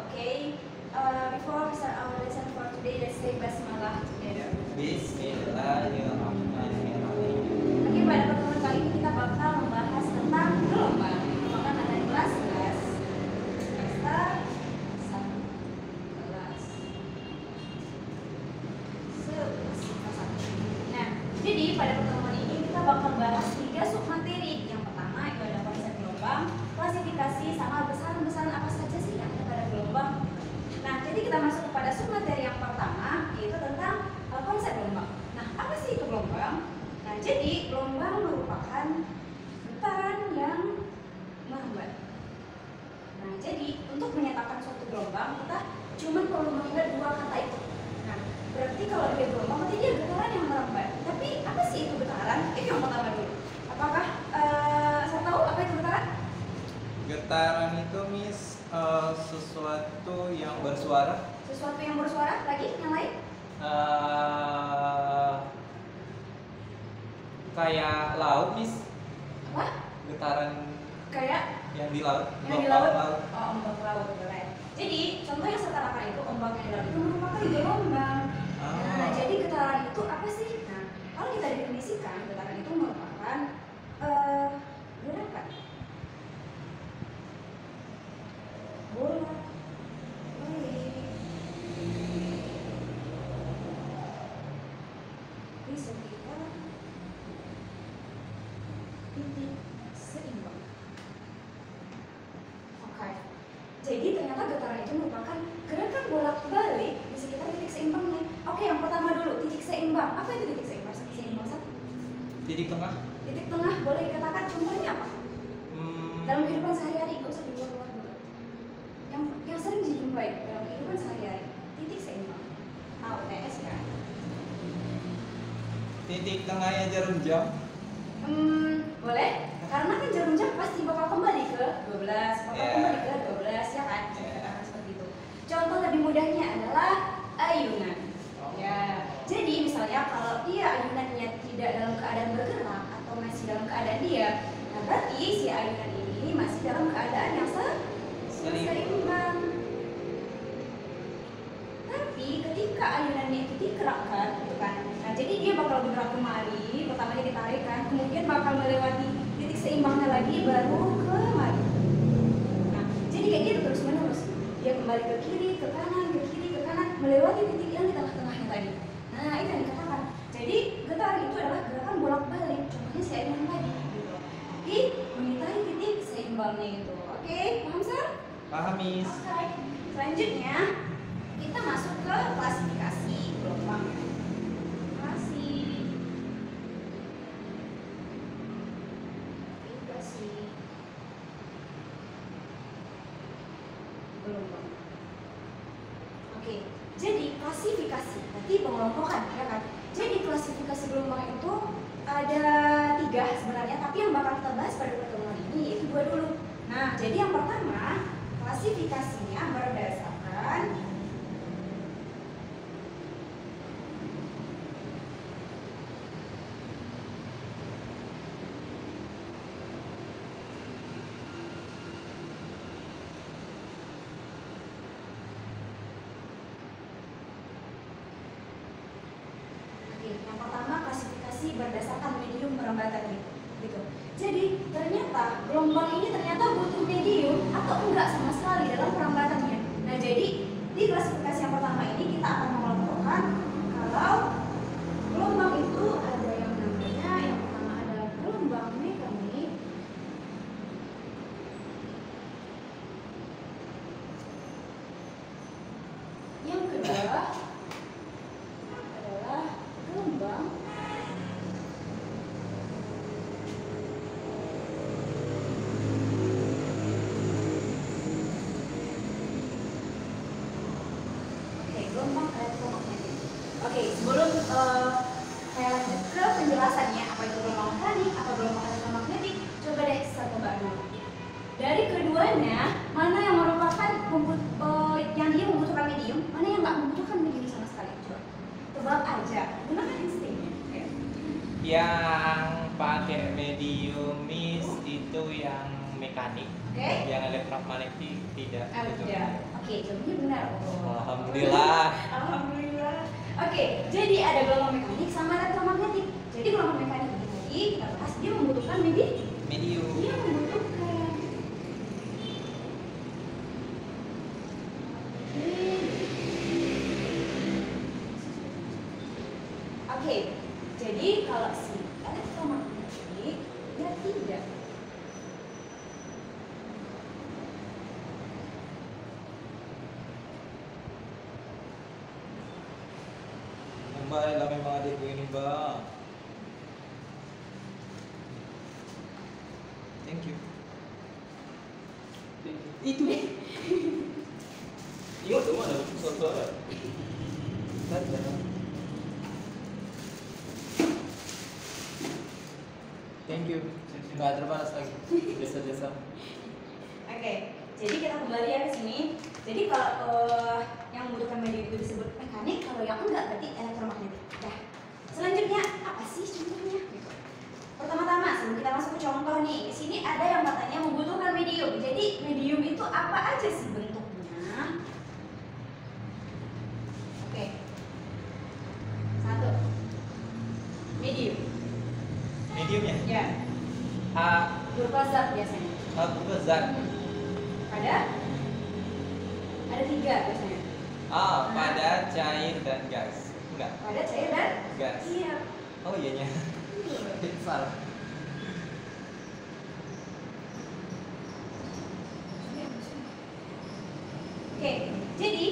Okay. Before we start our lesson for today, let's say basmalah together. Bismillahirrahmanirrahim. Oke, pada pertemuan kali ini kita bakal membahas tentang gelombang. Maka ada di kelas 11 semester 1 kelas 11. Nah, jadi pada pertemuan ini kita bakal bahas 3 submateri. Yang pertama itu ada konsep gelombang, klasifikasi, sama besaran-besaran apa saja sih yang ada pada gelombang. Nah, jadi kita masuk kepada submateri yang pertama, yaitu tentang konsep gelombang. Nah, apa sih itu gelombang? Nah, jadi gelombang merupakan getaran yang merambat. Nah, jadi untuk menyatakan suatu gelombang, kita cuma perlu mengingat 2 kata itu. Nah, berarti kalau dia gelombang, berarti dia getaran yang merambat. Tapi apa sih itu getaran? Itu yang pertama dulu. Apakah saya tahu apa itu getaran? Getaran itu sesuatu yang bersuara. Sesuatu yang bersuara. Lagi yang lain? Kayak laut, Apa? Getaran Kayak yang di laut. yang di laut. Oh, ombak laut, betul. Jadi contoh yang saya katakan itu ombak yang di laut itu merupakan gelombang. Nah, jadi getaran itu apa sih? Nah, kalau kita definisikan, getaran itu merupakan gerakan bola balik di sekitar titik seimbang. Oke. Jadi ternyata getaran itu merupakan gerakan bolak-balik di sekitar titik seimbangnya. Oke, yang pertama dulu, titik seimbang. Apa itu titik seimbang? Seimbang satu. Titik tengah. Titik tengah boleh dikatakan contohnya apa? Dalam kehidupan sehari-hari, nggak usah di luar dulu. Yang sering dijumpai dalam kehidupan sehari-hari, titik seimbang. TS kan? Titik tengahnya jarum jam. Boleh. Karena kan jarum jam pasti bakal kembali ke 12, kembali ke 12 ya kan? Seperti itu. Contoh lebih mudahnya adalah ayunan. Ya. Jadi misalnya kalau dia ayunannya tidak dalam keadaan bergerak atau masih dalam keadaan diam, nah berarti si ayunan ini masih dalam keadaan yang seimbang. Tapi ketika ayunannya itu digerakkan, gitu kan? Nah jadi dia bakal bergerak kemari, pertamanya ditarik kan, kemudian bakal melewati titik seimbangnya lagi, baru kemari. Nah jadi kayak gitu terus menerus. Dia kembali ke kiri, ke kanan, ke kiri, ke kanan, melewati titik yang di tengah-tengahnya tadi. Nah itu yang dikatakan. Jadi getaran itu adalah gerakan bolak-balik, contohnya si ayunan tadi. Gitu. Tapi mengitari titik seimbangnya itu. Oke, paham sir? Paham, Miss. Oke. Selanjutnya kita masuk ke klasifikasi gelombang. Klasifikasi gelombang. Oke, jadi klasifikasi berarti pengelompokan, ya kan? Jadi klasifikasi gelombang itu ada 3 sebenarnya, tapi yang bakal kita bahas pada pertemuan ini yaitu 2 dulu. Nah, jadi yang pertama klasifikasinya berdasarkan berdasarkan medium perambatan gitu. Jadi ternyata gelombang ini ternyata butuh medium atau enggak sama sekali dalam perambatannya. Nah jadi di klasifikasi yang pertama ini kita akan mengelompokkan kalau gelombang itu ada yang namanya yang pertama adalah gelombang mekanik, yang kedua adalah gelombang elektromagnetik. Oke, sebelum saya lanjut ke penjelasannya apa itu gelombang mekanik atau gelombang elektromagnetik, coba deh saya tebak dulu. Dari keduanya, mana yang merupakan yang dia membutuhkan medium, mana yang nggak membutuhkan medium sama sekali? Coba tebak aja, gunakan instingnya. Yang pakai medium itu yang mekanik, yang elektromagnetik tidak. Oke, coba Alhamdulillah. Alhamdulillah. Oke, jadi ada gelombang mekanik sama elektromagnetik. Jadi gelombang mekanik ini tadi kita bahas dia membutuhkan Medium. Dia membutuhkan. Oke, jadi kalau si elektromagnetik dia tidak. Mbak, lah memang adikku ini, Mbak. Thank you. Itu. Iya, tuh ada suara. Tadi ada. Thank you. Nggak terbatas lagi. Biasa-biasa. Oke, jadi kita kembali ya ke sini. Jadi kalau yang membutuhkan medium itu disebut mekanik, kalau yang enggak berarti elektromagnetik. Dah. Selanjutnya apa sih contohnya? Gitu. Pertama-tama sebelum kita masuk ke contoh nih, di sini ada yang katanya membutuhkan medium. Jadi medium itu apa aja sih bentuknya? Oke. Satu. Medium. Mediumnya? Ya. Berupa zat biasanya. Berupa zat. Ada tiga biasanya. Pada cair dan gas. Enggak. Pada cair dan gas. Iya. Oh iyanya. Salah. Oke, jadi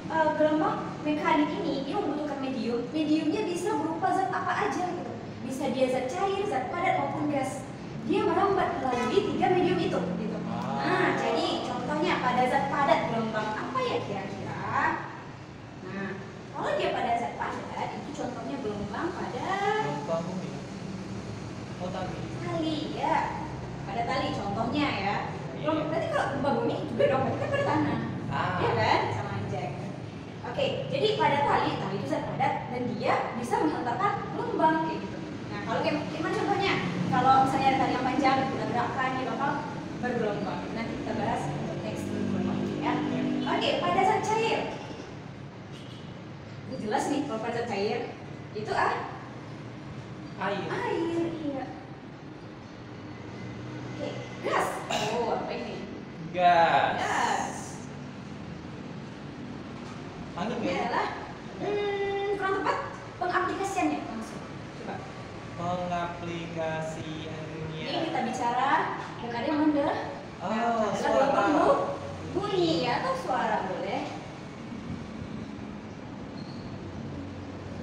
gelombang mekanik ini dia membutuhkan medium. Mediumnya bisa berupa zat apa aja gitu. Bisa dia zat cair, zat padat maupun gas. Dia merambat melalui tiga medium itu gitu. Nah, jadi contohnya pada zat padat gelombang apa ya kira-kira? Nah, kalau dia pada zat padat itu contohnya gelombang pada Gelombang bumi. Oh tali. tali ya. Pada tali contohnya ya. Iya. Berarti kalau gempa bumi juga dong, berarti kan pada tanah. Iya kan? Sama aja. Oke, jadi pada tali itu zat padat dan dia bisa menghantarkan gelombang kayak gitu. Nah, kalau gimana contohnya? Kalau misalnya ada tali yang panjang, kita gerakkan dia bakal bergelombang. Nanti kita bahas next gelombang ya. Oke, pada zat cair. Ini jelas nih kalau pada zat cair itu Air. air, iya. Oke, gas. Oh, apa ini? Gas. Gas. Angin Ini ya? adalah kurang tepat pengaplikasiannya langsung. Coba. Pengaplikasiannya. Ini kita bicara bukan yang mendengar. Oh, adalah suara. gelombang bunyi ya, atau suara boleh.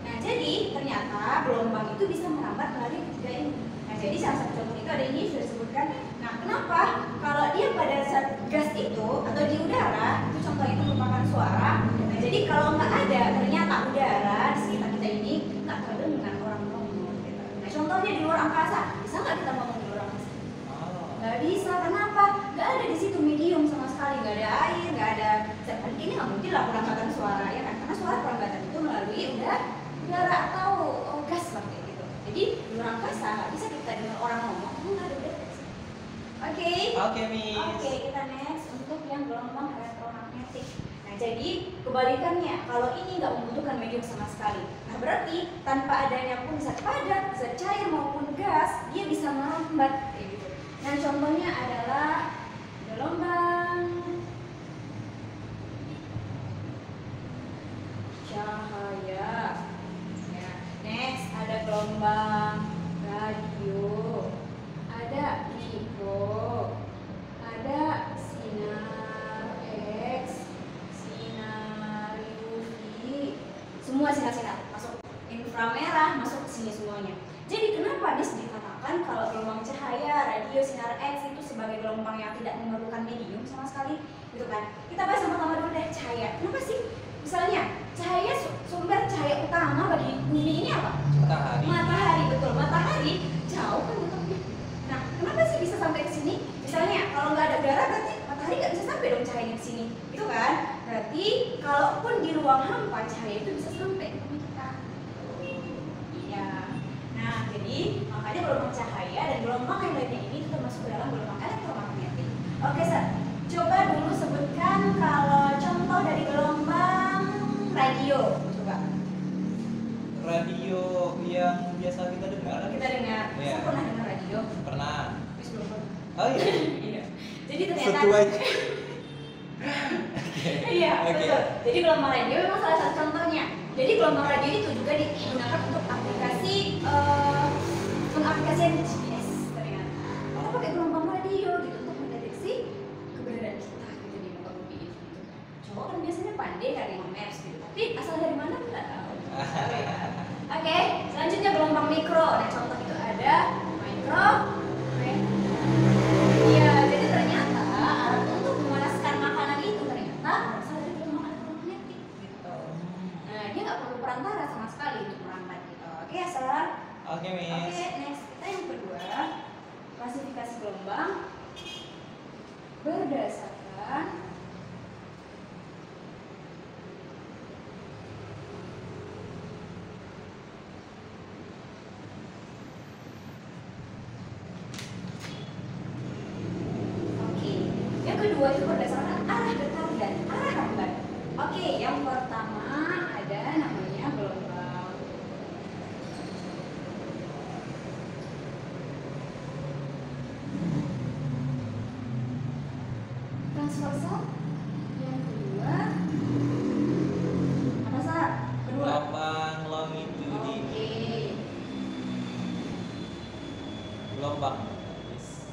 Nah, jadi ternyata gelombang itu bisa merambat melalui ketiga ini. Nah, jadi salah satu contoh itu ada ini sudah disebutkan. Nah, kenapa? Kalau dia pada saat gas itu atau di udara, itu contoh itu merupakan suara. Nah, jadi kalau nggak ada ternyata udara di sekitar kita ini nggak terdengar orang ngomong. Gitu. Nah, contohnya di luar angkasa, bisa nggak kita ngomong di luar angkasa? Nggak bisa, kenapa? Nggak ada di situ medium sama sekali, nggak ada air, nggak ada zat padat. Ini nggak mungkin lah perambatan suara ya kan? Karena suara perambatan itu melalui udara atau gas lah kayak gitu. Jadi di luar angkasa nggak bisa kita dengar orang ngomong, nggak ada udara. Oke. Oke, Miss. Oke, kita next untuk yang gelombang elektromagnetik. Nah, jadi kebalikannya, kalau ini nggak membutuhkan medium sama sekali. Nah, berarti tanpa adanya pun zat padat, zat cair maupun gas, dia bisa merambat kayak gitu. Nah, contohnya adalah gelombang cahaya. Ya, next ada gelombang radio, ada info, ada sinar X, sinar UV, semua sinar-sinar masuk. Inframerah masuk ke sini semuanya. Jadi kenapa dikatakan kalau gelombang cahaya, radio, sinar X itu sebagai gelombang yang tidak memerlukan medium sama sekali, gitu kan? Kita bahas sama-sama dulu deh cahaya. Kenapa sih? Misalnya cahaya sumber cahaya utama bagi bumi ini apa? Matahari. Matahari, betul. Matahari jauh kan bentuknya. Nah, kenapa sih bisa sampai ke sini? Misalnya kalau nggak ada udara berarti matahari nggak bisa sampai dong cahayanya ke sini, gitu kan? Berarti kalaupun di ruang hampa cahaya itu bisa sampai ke bumi kita. Iya. Nah, jadi makanya gelombang cahaya dan gelombang yang lainnya ini itu termasuk ke dalam gelombang elektromagnetik. Oke, Sir. Coba dulu sebutkan kalau contoh dari gelombang aja. Iya, Oke. betul. Jadi gelombang radio memang salah satu contohnya. Jadi gelombang radio itu juga digunakan untuk aplikasi pengaplikasian GPS ternyata. Kita pakai gelombang radio gitu untuk mendeteksi keberadaan kita gitu di muka bumi itu. Cowok kan biasanya pandai cari maps gitu, tapi asal dari mana nggak tahu. Oke, selanjutnya gelombang mikro. Nah, contoh itu ada mikro. Iya, jadi ternyata alat untuk memanaskan makanan itu ternyata berasal dari gelombang elektromagnetik gitu. Nah, dia nggak perlu perantara sama sekali untuk merambat gitu. Oke ya, Sar? Oke, Miss. Oke, next kita yang kedua, klasifikasi gelombang berdasarkan yang kedua itu berdasarkan arah getar dan arah hambat. Oke, yang pertama ada namanya gelombang transversal. Yang kedua apa Sar? Kedua. Gelombang longitudinal. Oke. Gelombang. Miss.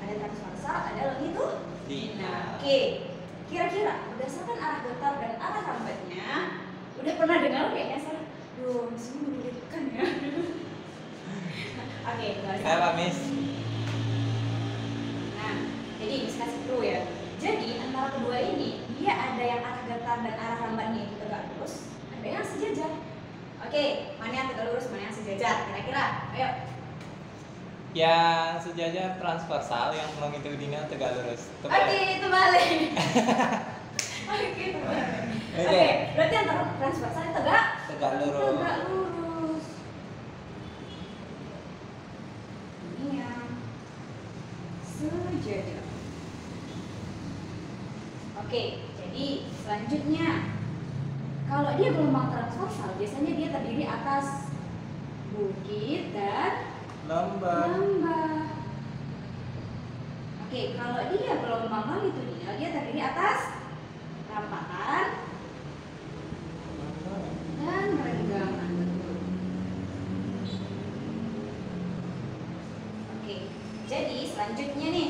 Ada transversal, ada longitudinal. Oke. Oke, kira-kira berdasarkan arah getar dan arah hambatnya, udah pernah dengar kayaknya Sar? Duh, semua mengerikan ya. Oke, nggak usah. Apa, Miss? Nah, jadi Miss kasih clue ya. Jadi antara kedua ini, dia ada yang arah getar dan arah hambatnya itu tegak lurus, ada yang sejajar. Oke, mana yang tegak lurus, mana yang sejajar? Kira-kira, ayo. Yang sejajar transversal, yang longitudinal tegak lurus. Oke, itu balik. Oke, itu balik. Oke, berarti antara transversal itu tegak lurus. tegak lurus. Ini yang sejajar. Oke, jadi selanjutnya kalau dia gelombang transversal, biasanya dia terdiri atas bukit dan Lembah. Oke, kalau dia gelombang longitudinal, dia terdiri atas rampahan dan renggangan. Oke, jadi selanjutnya nih,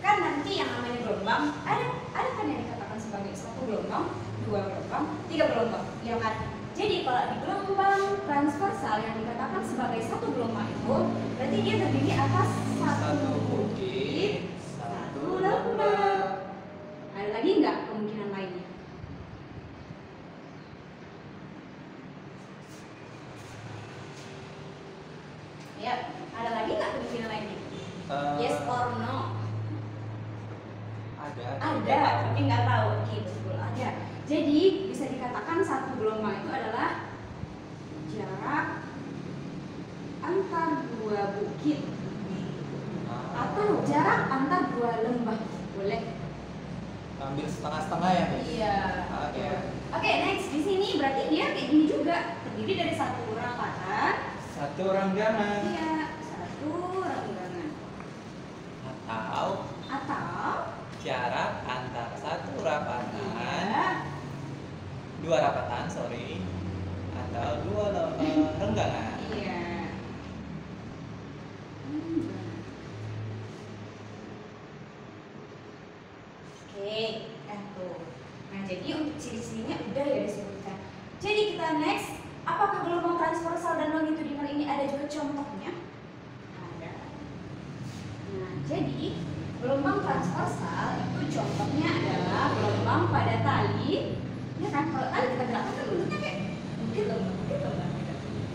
kan nanti yang namanya gelombang ada kan yang dikatakan sebagai satu gelombang, dua gelombang, tiga gelombang, ya kan? Jadi kalau di gelombang transversal yang dikatakan sebagai satu gelombang itu, berarti dia terdiri atas satu bukit, satu lembah. Ada lagi nggak kemungkinan lainnya? Ya, ada lagi nggak kemungkinan lainnya? Yes or no? Ada, tapi nggak tahu. Oke, betul ada. Jadi bisa dikatakan satu gelombang itu adalah jarak antar dua bukit atau jarak antar dua lembah. Boleh? Ambil setengah-setengah ya, Miss? Iya. Oke. Oke, next di sini berarti dia kayak gini juga, terdiri dari satu rangkaian. Satu renggangan. Iya, satu renggangan. Atau Jarak antar satu rapatan, iya, dua rapatan, atau dua renggangan. iya. Oke, tuh. Nah, jadi untuk ciri-cirinya udah ya disebutkan. Jadi kita next, apakah gelombang transversal dan longitudinal ini ada juga contohnya? Ada. Nah, jadi gelombang transversal itu contohnya adalah gelombang pada tali. Ya kan, kalau tali kita gerakan kan bentuknya kayak bukit lembah.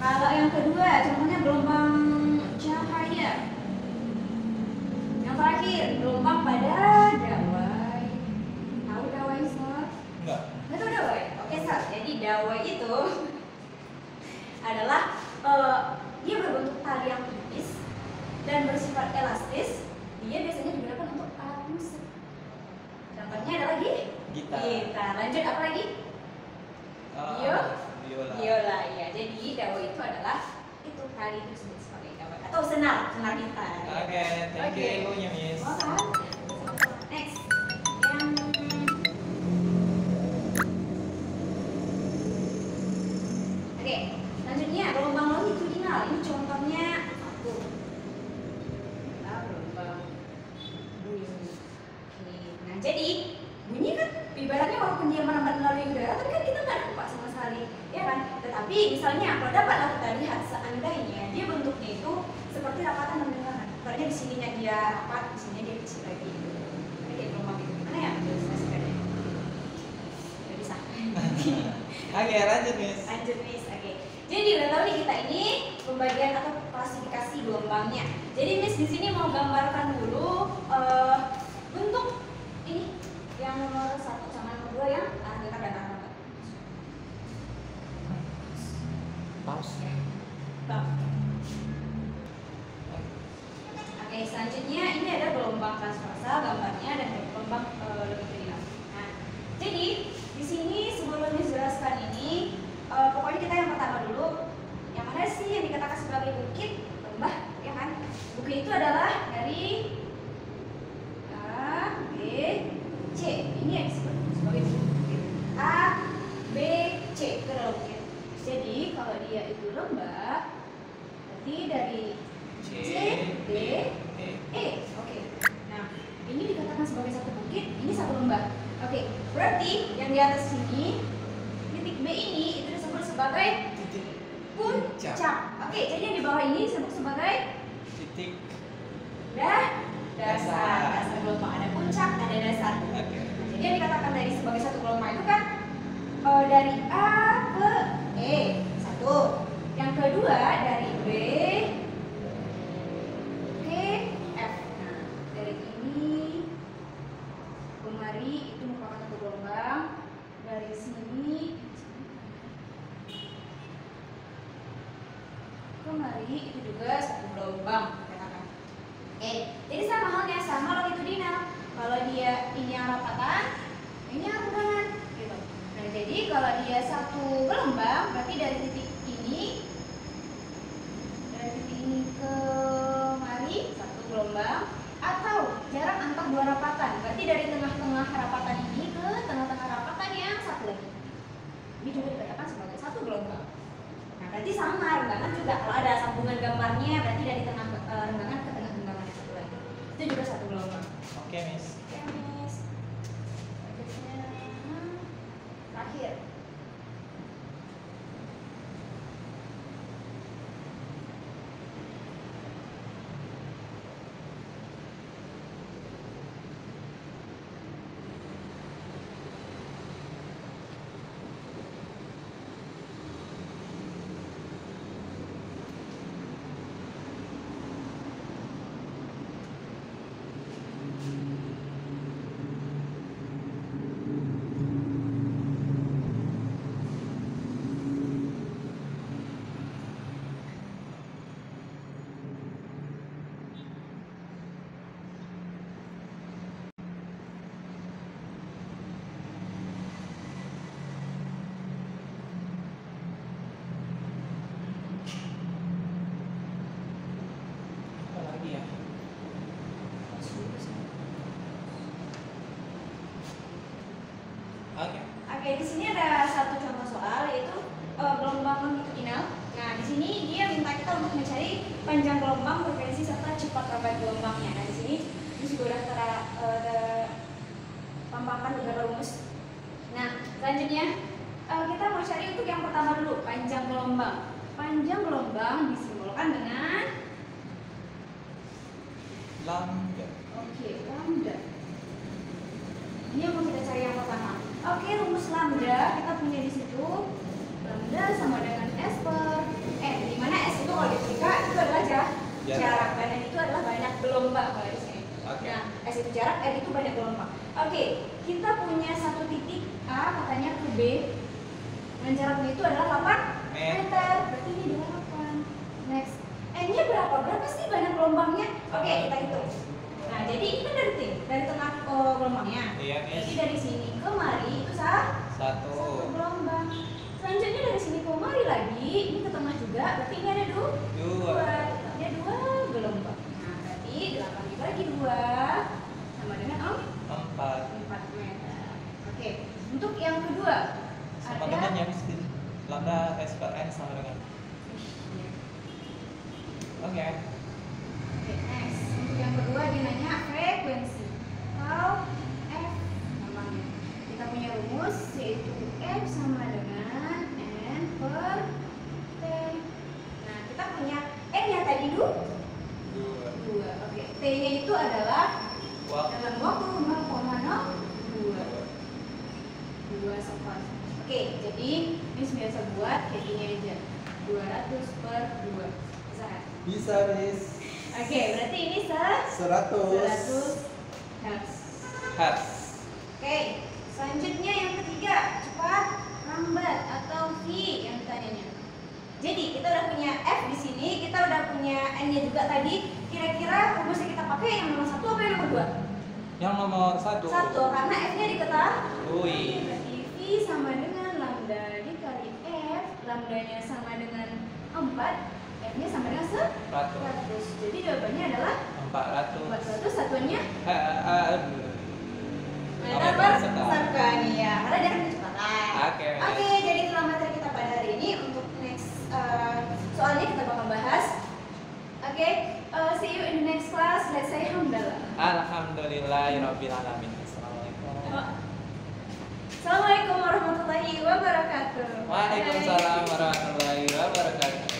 Kalau yang kedua, contohnya gelombang cahaya. Yang terakhir, gelombang pada dawai. Tahu dawai, Sar? Enggak. Nggak tahu dawai? Oke, Sar. Jadi dawai itu adalah dia berbentuk tali yang tipis dan bersifat elastis. Dia biasanya digunakan untuk alat musik. Contohnya ada lagi? Gitar. Gitar. Lanjut apa lagi? Bio? Biola, ya. Jadi dao itu adalah itu tali itu disebut sebagai dao atau senar gitar. Oke, thank you ibunya, Miss. Next, yang oke, selanjutnya gelombang longitudinal. Ini contohnya satu. Gelombang bunyi. Oke, nah jadi bunyi kan ibaratnya walaupun dia merambat melalui udara, tapi kan kita nggak nampak sama sekali, ya kan? Tetapi misalnya kalau dapatlah kita lihat seandainya dia bentuknya itu seperti rapatan dan dengaran. Ibaratnya di sininya dia rapat, di sininya dia kecil lagi. Ini kayak gelombang gitu. Gimana ya menjelaskannya? Nggak bisa. Oke, lanjut, Miss. Lanjut, Miss. Oke. Jadi udah tahu nih kita ini pembagian atau klasifikasi gelombangnya. Jadi Miss di sini mau gambarkan dulu bentuk ini yang nomor 1 sama nomor 2 yang dekat dan arah. Pause. Oke, selanjutnya ini ada gelombang transversal gambarnya dan gelombang longitudinal. Nah, jadi di sini sebelum dijelaskan ini, pokoknya kita yang pertama dulu, yang mana sih yang dikatakan sebagai bukit, lembah, ya kan? Bukit itu adalah dari A, B, C. Ini yang disebut sebagai bukit. A, B, C itu adalah bukit. Jadi kalau dia itu lembah, berarti dari C, D, E. Oke. Nah, ini dikatakan sebagai satu bukit, ini satu lembah. Oke, berarti yang di atas sini, titik B ini itu disebut sebagai puncak. Oke, jadi yang di bawah ini disebut sebagai Titik. dasar. Dasar gelombang, ada puncak, ada dasar. Oke. Jadi yang dikatakan dari sebagai satu gelombang itu kan dari A ke E, satu. Yang kedua dari B ke F. Nah, dari ini kemari itu merupakan satu gelombang. Dari sini kemari itu juga satu gelombang, katakan. Oke, jadi sama halnya, sama longitudinal. Kalau dia ini yang rapatan, ini yang rendangan, gitu. Nah, jadi kalau dia satu gelombang, berarti dari titik ini ke mari satu gelombang, atau jarak antar dua rapatan, berarti dari tengah-tengah rapatan ini ke tengah-tengah rapatan yang satu lagi. Ini juga dikatakan sebagai satu gelombang. Nah, berarti sama rendangan juga. Kalau ada sambungan gambarnya, berarti dari tengah rendangan ke tengah rendangan yang satu lagi. Itu juga satu gelombang. Oke, Miss. Oke, Miss. Selanjutnya, terakhir. Apa lagi ya? Oke. Oke, di sini ada satu contoh soal yaitu gelombang longitudinal. Nah, di sini dia minta kita untuk mencari panjang gelombang, frekuensi serta cepat rambat gelombangnya. Nah, di sini juga udah tampakkan beberapa rumus. Nah, selanjutnya kita mau cari untuk yang pertama dulu, panjang gelombang. Panjang gelombang disimbolkan dengan Lambda. oke, lambda. Ini yang mau kita cari yang pertama. Oke, rumus lambda kita punya di situ. Lambda sama dengan S per N. Di mana S itu kalau diberikan itu adalah jarak, dan N itu adalah banyak gelombang kalau di sini. Oke. Nah, S itu jarak, N itu banyak gelombang. Oke, kita punya satu titik A katanya ke B. Dan jaraknya itu adalah 8 meter. Berarti ini 8. Next. N-nya berapa? Berapa sih banyak gelombangnya? Oke, kita hitung. Nah, jadi ini kan dari tengah gelombangnya. Iya, Miss. Jadi dari sini ke mari itu satu Satu. gelombang. Selanjutnya dari sini kemari lagi, ini ke tengah juga, berarti ini ada dua. Ada 2 gelombang. Nah, berarti 8 dibagi 2 sama dengan 4 meter. Oke, untuk yang kedua Sama ada dengan yang di lambda S per N sama dengan. Oke. Oke, next. Untuk yang kedua dia nanya frekuensi atau F namanya. Kita punya rumus yaitu F sama dengan N per T. Nah, kita punya N-nya tadi 2. Oke, T-nya itu adalah dalam waktu 0,02 sepas. Oke, jadi ini biasa buat kayak gini aja. 200 per 2. Bisa kan? Bisa, Miss. Oke, berarti ini 100 Hertz. Hertz. Oke, selanjutnya yang ketiga, cepat, lambat atau V yang ditanyanya. Jadi kita udah punya F di sini, kita udah punya N-nya juga tadi. Kira-kira rumus yang kita pakai yang nomor 1 apa yang nomor 2? Yang nomor 1. 1, karena F-nya diketahui. Ui. Berarti V sama dengan lambda dikali F, lambdanya sama dengan 4, F-nya sama dengan 100. Jadi jawabannya adalah 400, satuannya meter per second ya, karena dia kan kecepatan. Oke, jadi itulah materi kita pada hari ini. Untuk next soalnya kita bakal bahas. Oke, see you in the next class. Let's say hamdalah. Alhamdulillahirabbil alamin. Assalamualaikum warahmatullahi wabarakatuh. Waalaikumsalam warahmatullahi wabarakatuh.